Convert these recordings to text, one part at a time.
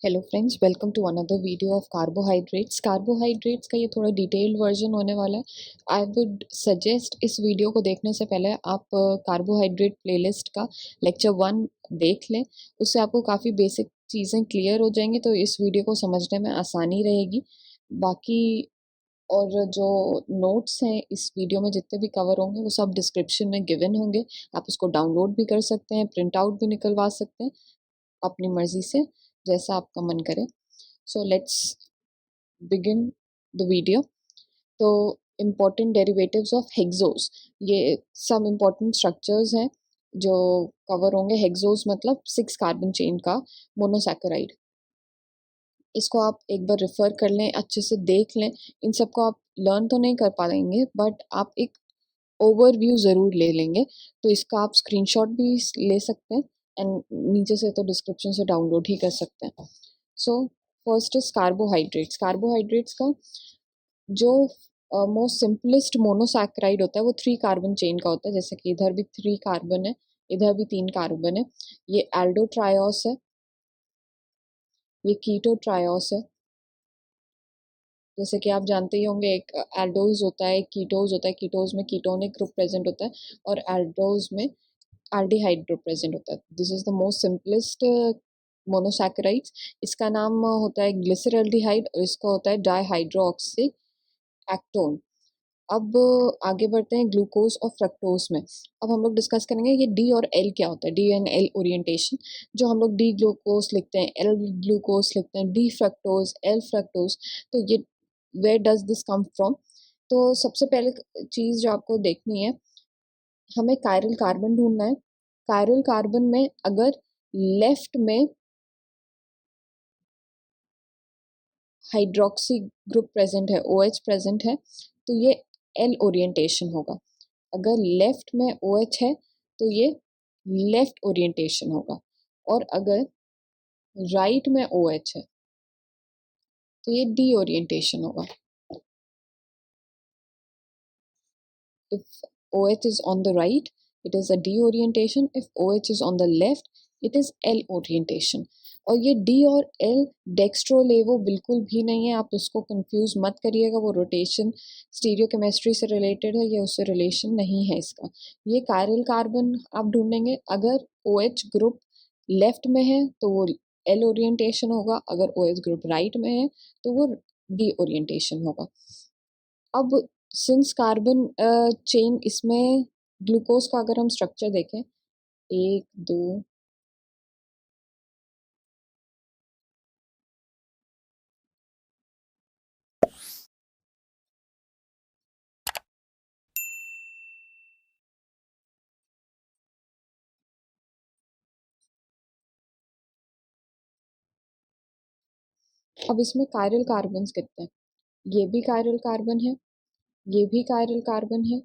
Hello friends, welcome to another video of carbohydrates का ये थोड़ा डिटेल्ड वर्जन होने वाला है। आई वुड सजेस्ट इस वीडियो को देखने से पहले आप कार्बोहाइड्रेट प्लेलिस्ट का लेक्चर 1 देख लें। उससे आपको काफ़ी बेसिक चीज़ें क्लियर हो जाएंगी, तो इस वीडियो को समझने में आसानी रहेगी। बाकी और जो नोट्स हैं इस वीडियो में जितने भी कवर होंगे वो सब डिस्क्रिप्शन में गिवन होंगे। आप उसको डाउनलोड भी कर सकते हैं, प्रिंट आउट भी निकलवा सकते हैं अपनी मर्जी से, जैसा आपका मन करे। So let's begin the video. तो इम्पॉर्टेंट डेरिवेटिव्स ऑफ हेक्सोस, ये सब इम्पॉर्टेंट स्ट्रक्चर्स हैं जो कवर होंगे। हेक्सोस मतलब 6 कार्बन चेन का मोनोसैकेराइड। इसको आप एक बार रेफर कर लें, अच्छे से देख लें। इन सबको आप लर्न तो नहीं कर पाएंगे, बट आप एक ओवरव्यू ज़रूर ले लेंगे। तो इसका आप स्क्रीनशॉट भी ले सकते हैं एंड नीचे से तो डिस्क्रिप्शन से डाउनलोड ही कर सकते हैं। So first is carbohydrates. Carbohydrates का जो मोस्ट सिंपलेस्ट मोनोसैकेराइड होता है वो 3 कार्बन चेन का होता है। जैसे कि इधर भी 3 कार्बन है, इधर भी 3 कार्बन है। ये एल्डोट्रायोस है, ये कीटोट्रायोस है। जैसे कि आप जानते ही होंगे, एक एल्डोज होता है, एक कीटोज होता है। कीटोज में कीटोनिक ग्रुप प्रेजेंट होता है और एल्डोज में एल्डिहाइड ग्रुप प्रेजेंट होता है। This is the most simplest monosaccharides. इसका नाम होता है ग्लिसरल्डिहाइड और इसका होता है डाईहाइड्रोक्सी एक्टोन। अब आगे बढ़ते हैं ग्लूकोज और फ्रक्टोज में। अब हम लोग डिस्कस करेंगे ये डी और एल क्या होता है, डी एंड एल ओरिएंटेशन। जो हम लोग डी ग्लूकोज लिखते हैं, एल ग्लूकोज लिखते हैं, डी फ्रक्टोज, एल फ्रक्टोज, तो ये where does this come from. तो सबसे पहले चीज़ जो आपको देखनी है, हमें कायरल कार्बन ढूंढना है। कायरल कार्बन में अगर लेफ्ट में हाइड्रोक्सी ग्रुप प्रेजेंट है, OH प्रेजेंट है, तो ये एल ओरिएंटेशन होगा। अगर लेफ्ट में OH है तो ये लेफ्ट ओरिएंटेशन होगा। और अगर राइट में OH है तो ये डी ओरिएंटेशन होगा। If OH is on the right, it is a D orientation. If OH is on the left, it is L orientation. और ये D और L डेक्स्ट्रोलेवो बिल्कुल भी नहीं है, आप उसको कंफ्यूज मत करिएगा। वो रोटेशन स्टीरियोकेमिस्ट्री से रिलेटेड है, ये उससे रिलेशन नहीं है इसका। ये कायरल कार्बन आप ढूंढेंगे, अगर OH ग्रुप लेफ्ट में है तो वो L ओरिएंटेशन होगा, अगर OH ग्रुप राइट में है तो वो D ओरिएंटेशन होगा। अब सिंस कार्बन चेन इसमें ग्लूकोज का अगर हम स्ट्रक्चर देखें, 1 2, अब इसमें कायरल कार्बन कितने हैं? ये भी कायरल कार्बन है, ये भी कायरल कार्बन है,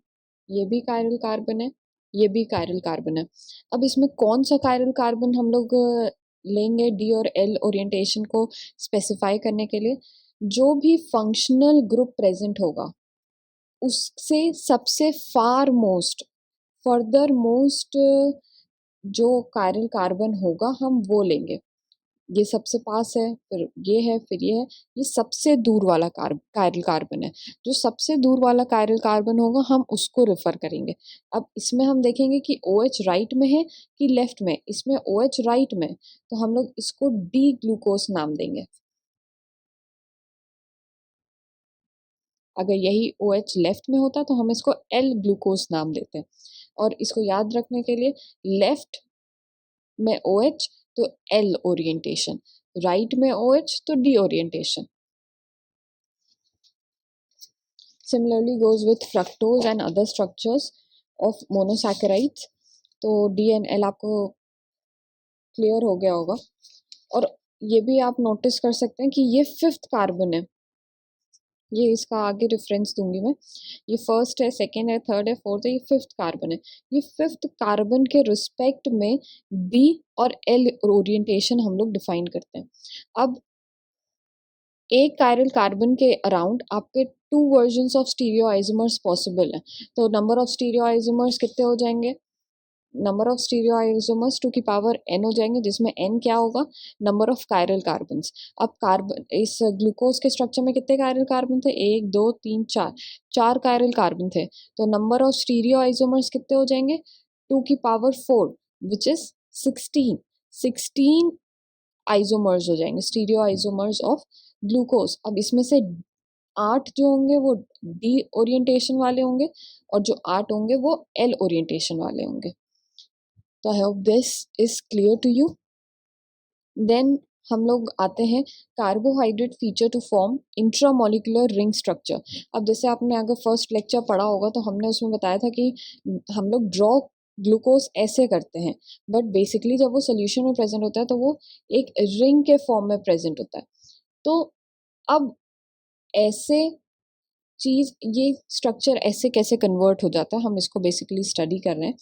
ये भी कायरल कार्बन है, ये भी कायरल कार्बन है। अब इसमें कौन सा कायरल कार्बन हम लोग लेंगे डी और एल ओरिएंटेशन को स्पेसिफाई करने के लिए? जो भी फंक्शनल ग्रुप प्रेजेंट होगा उससे सबसे फार मोस्ट, फर्दर मोस्ट जो कायरल कार्बन होगा हम वो लेंगे। ये सबसे पास है, फिर ये है, फिर ये है। ये सबसे दूर वाला कायरल कार्बन है। जो सबसे दूर वाला कायरल कार्बन होगा हम उसको रेफर करेंगे। अब इसमें हम देखेंगे कि OH राइट में है कि लेफ्ट में। इसमें OH राइट में, तो हम लोग इसको डी ग्लूकोज नाम देंगे। अगर यही OH लेफ्ट में होता तो हम इसको L ग्लूकोज नाम देते हैं। और इसको याद रखने के लिए, लेफ्ट में OH तो L ओरिएंटेशन, राइट में OH तो D orientation. Similarly goes with fructose and other structures of monosaccharides. तो D and L आपको क्लियर हो गया होगा। और ये भी आप नोटिस कर सकते हैं कि ये 5th कार्बन है। ये इसका आगे रेफरेंस दूंगी मैं। ये फर्स्ट है, सेकेंड है, थर्ड है, फोर्थ है, ये 5th कार्बन है। ये 5th कार्बन के रिस्पेक्ट में D और L ओरिएंटेशन हम लोग डिफाइन करते हैं। अब एक कायरल कार्बन के अराउंड आपके 2 versions of stereo isomers possible है। तो नंबर ऑफ स्टीरियो आइसोमर्स कितने हो जाएंगे? नंबर ऑफ स्टीरियो आइसोमर्स 2 की पावर n हो जाएंगे, जिसमें n क्या होगा, नंबर ऑफ कायरल कार्बन्स। अब कार्बन इस ग्लूकोज के स्ट्रक्चर में कितने कायरल कार्बन थे, 1 2 3 4, 4 कायरल कार्बन थे। तो नंबर ऑफ स्टीरियो आइसोमर्स कितने हो जाएंगे, 2 की पावर 4 विच इज 16, 16 आइसोमर्स हो जाएंगे, स्टीरियो आइसोमर्स ऑफ ग्लूकोज। अब इसमें से 8 जो होंगे वो डी ओरिएंटेशन वाले होंगे, और जो 8 होंगे वो एल ओरिएंटेशन वाले होंगे। तो I hope this is clear to you. Then हम लोग आते हैं carbohydrate feature to form intramolecular ring structure. अब जैसे आपने अगर फर्स्ट लेक्चर पढ़ा होगा तो हमने उसमें बताया था कि हम लोग ड्रॉ ग्लूकोज ऐसे करते हैं, बट बेसिकली जब वो सोल्यूशन में प्रेजेंट होता है तो वो एक रिंग के फॉर्म में प्रेजेंट होता है। तो अब ऐसे चीज़, ये स्ट्रक्चर ऐसे कैसे कन्वर्ट हो जाता है, हम इसको बेसिकली स्टडी कर रहे हैं।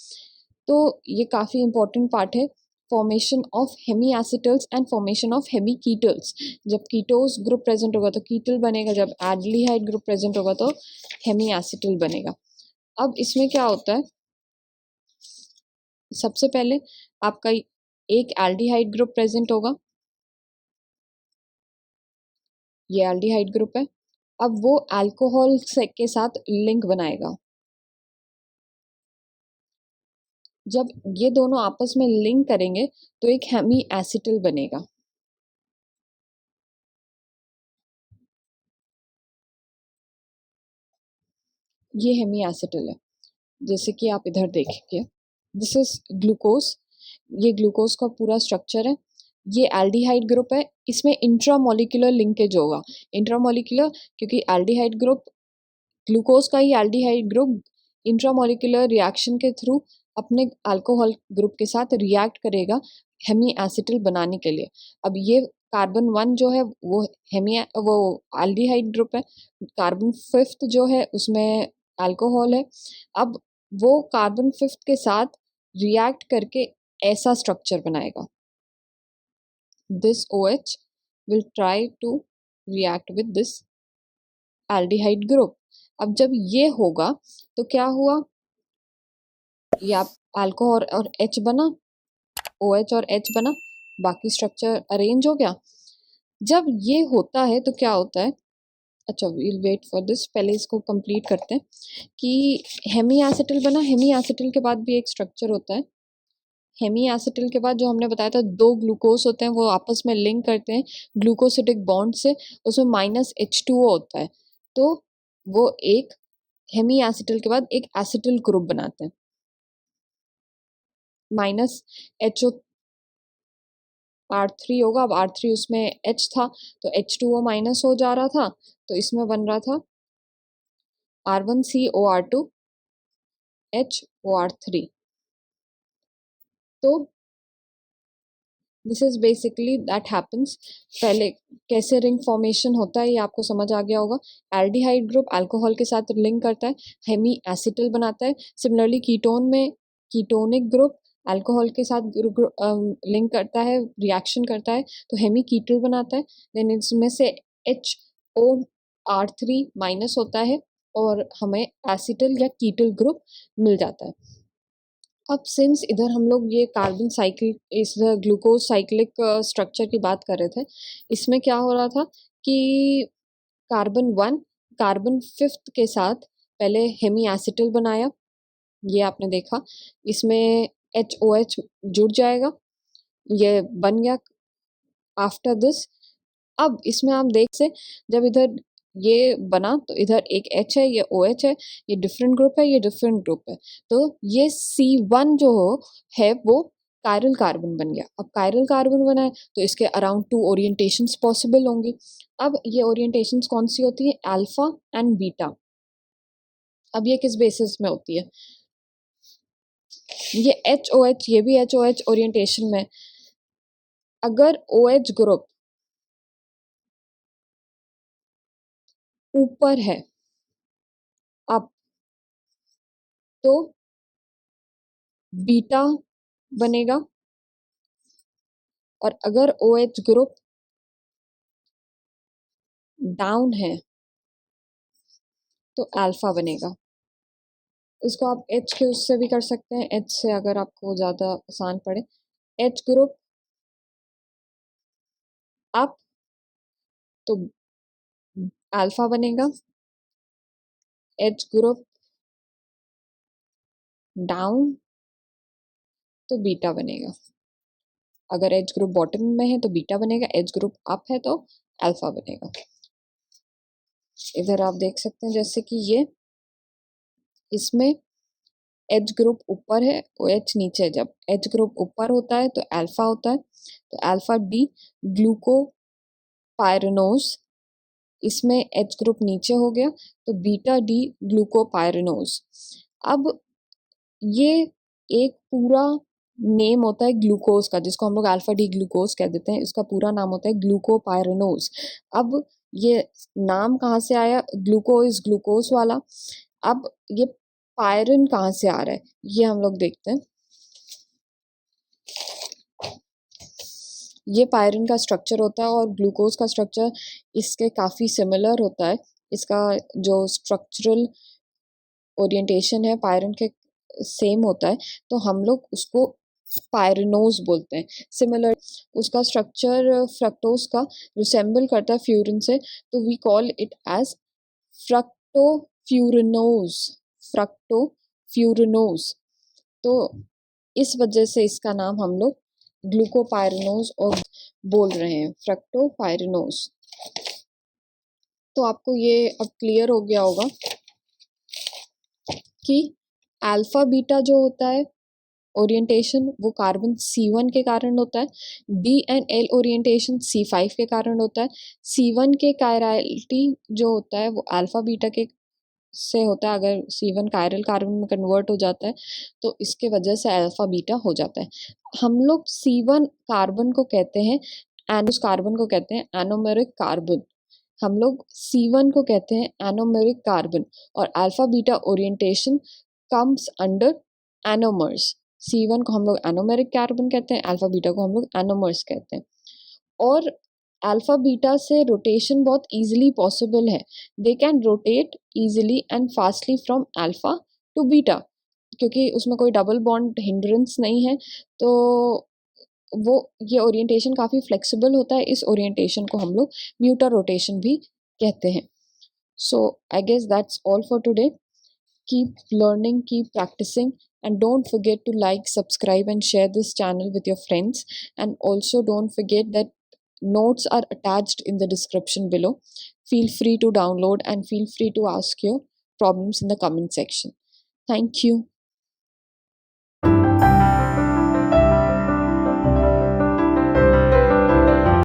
तो ये काफ़ी इंपॉर्टेंट पार्ट है, formation of hemiacetals and formation of hemiketals. जब कीटोस ग्रुप प्रेजेंट होगा तो कीटल बनेगा, जब एल्डिहाइड ग्रुप प्रेजेंट होगा तो हेमी एसिटल बनेगा। अब इसमें क्या होता है, सबसे पहले आपका एक एल्डिहाइड ग्रुप प्रेजेंट होगा, ये एल्डिहाइड ग्रुप है। अब वो अल्कोहल के साथ लिंक बनाएगा। जब ये दोनों आपस में लिंक करेंगे तो एक हेमी एसिटल बनेगा। ये हेमी एसिटल है, जैसे कि आप इधर देखेंगे, दिस इज ग्लूकोज, ये ग्लूकोज का पूरा स्ट्रक्चर है। ये एल्डिहाइड ग्रुप है, इसमें इंट्रामोलिकुलर लिंकेज होगा। इंट्रामोलिकुलर क्योंकि एल्डिहाइड ग्रुप, ग्लूकोज का ही एल्डिहाइड ग्रुप इंट्रामोलिकुलर रिएक्शन के थ्रू अपने अल्कोहल ग्रुप के साथ रिएक्ट करेगा हेमी एसिटल बनाने के लिए। अब ये कार्बन 1 जो है वो हेमी वो एल्डिहाइड ग्रुप है, कार्बन 5th जो है उसमें अल्कोहल है। अब वो कार्बन 5th के साथ रिएक्ट करके ऐसा स्ट्रक्चर बनाएगा, this OH will try to react with this aldehyde group. अब जब ये होगा तो क्या हुआ, या अल्कोहल और H बना, OH और H बना, बाकी स्ट्रक्चर अरेंज हो गया। जब ये होता है तो क्या होता है, अच्छा वील वेट फॉर दिस, पहले इसको कंप्लीट करते हैं कि हेमी एसिटल बना। हेमी एसिटल के बाद भी एक स्ट्रक्चर होता है, हेमी एसिटल के बाद जो हमने बताया था 2 ग्लूकोज होते हैं वो आपस में लिंक करते हैं ग्लूकोसिडिक बॉन्ड से, उसमें -H2O होता है। तो वो एक हेमी एसिटल के बाद एक एसिटल ग्रुप बनाते हैं, -HO R3 होगा। अब R3 उसमें H था तो H2O माइनस हो जा रहा था, तो इसमें बन रहा था R1COR2 HOR3। तो this is basically that happens. पहले कैसे रिंग फॉर्मेशन होता है ये आपको समझ आ गया होगा। एल्डिहाइड ग्रुप अल्कोहल के साथ लिंक करता है, हेमी एसिटल बनाता है। सिमिलरली कीटोन में कीटोनिक ग्रुप अल्कोहल के साथ लिंक करता है, रिएक्शन करता है तो हेमी कीटल बनाता है। देन इसमें से HOR3 माइनस होता है और हमें एसिटल या कीटल ग्रुप मिल जाता है। अब सिंस इधर हम लोग ये कार्बन साइकिल, इस ग्लूकोज साइक्लिक स्ट्रक्चर की बात कर रहे थे, इसमें क्या हो रहा था कि कार्बन 1 कार्बन 5th के साथ पहले हेमी एसिटल बनाया, ये आपने देखा, इसमें HOH जुड़ जाएगा, ये बन गया आफ्टर दिस। अब इसमें आप देख से जब इधर ये बना तो इधर एक H है, ये OH है, ये डिफरेंट ग्रुप है, ये डिफरेंट ग्रुप है। तो ये C1 जो है वो कायरल कार्बन बन गया। अब कायरल कार्बन बना है तो इसके अराउंड 2 ओरिएंटेशंस पॉसिबल होंगी। अब ये ओरिएंटेशंस कौन सी होती है, अल्फा एंड बीटा। अब ये किस बेसिस में होती है, ये HOH, ये भी HOH ओरिएंटेशन में। अगर OH ग्रुप ऊपर है अब तो बीटा बनेगा, और अगर OH ग्रुप डाउन है तो अल्फा बनेगा। इसको आप एच के उससे भी कर सकते हैं, एच से अगर आपको ज़्यादा आसान पड़े। एच ग्रुप अप तो अल्फा बनेगा, एच ग्रुप डाउन तो बीटा बनेगा। अगर एच ग्रुप बॉटम में है तो बीटा बनेगा, एच ग्रुप अप है तो अल्फा बनेगा। इधर आप देख सकते हैं जैसे कि ये इसमें एच ग्रुप ऊपर है और एच नीचे है। जब एच ग्रुप ऊपर होता है तो अल्फा होता है, तो अल्फा डी ग्लूकोपाइरेनोज। इसमें एच ग्रुप नीचे हो गया तो बीटा डी ग्लूकोपाइरेनोज। अब ये एक पूरा नेम होता है ग्लूकोज का, जिसको हम लोग अल्फा डी ग्लूकोज कह देते हैं, इसका पूरा नाम होता है ग्लूकोपाइरेनोज। अब ये नाम कहाँ से आया ग्लूकोज ग्लूकोज वाला? अब ये पायरन कहाँ से आ रहा है ये हम लोग देखते हैं। ये पायरन का स्ट्रक्चर होता है और ग्लूकोज का स्ट्रक्चर इसके काफ़ी सिमिलर होता है। इसका जो स्ट्रक्चरल ओरिएंटेशन है पायरन के सेम होता है, तो हम लोग उसको पायरनोज बोलते हैं। सिमिलर उसका स्ट्रक्चर फ्रक्टोज का रिसेंबल करता है फ्यूरिन से, तो वी कॉल इट एज फ्रक्टोफ्यूरिनोज। फ्रक्टोफ्यूरिनोज, तो इस वजह से इसका नाम हम लोग ग्लूकोपाइरेनोज और बोल रहे हैं, फ्रक्टोपाइरेनोज। तो आपको ये अब क्लियर हो गया होगा कि अल्फा बीटा जो होता है ओरिएंटेशन वो कार्बन C1 के कारण होता है, D and L orientation C5 के कारण होता है। C1 के कायरलिटी जो होता है वो अल्फा बीटा के से होता है। अगर C1 कायरल कार्बन में कन्वर्ट हो जाता है तो इसके वजह से अल्फा बीटा हो जाता है। हम लोग C1 कार्बन को कहते हैं उस कार्बन को कहते हैं एनोमेरिक कार्बन। हम लोग C1 को कहते हैं एनोमेरिक कार्बन और alpha beta orientation comes under anomers. C1 को हम लोग एनोमेरिक कार्बन कहते हैं, अल्फा बीटा को हम लोग एनोमर्स कहते हैं। और अल्फा बीटा से रोटेशन बहुत इजीली पॉसिबल है। They can rotate easily and fastly from alpha two beta, क्योंकि उसमें कोई डबल बॉन्ड हिंड्रेंस नहीं है, तो वो ये ओरिएंटेशन काफ़ी फ्लेक्सिबल होता है। इस ओरिएंटेशन को हम लोग म्यूटा रोटेशन भी कहते हैं। So I guess that's all for today. Keep learning, keep practicing, and don't forget to like, subscribe, and share this channel with your friends. And also, don't forget that notes are attached in the description below. Feel free to download and feel free to ask your problems in the comment section. Thank you.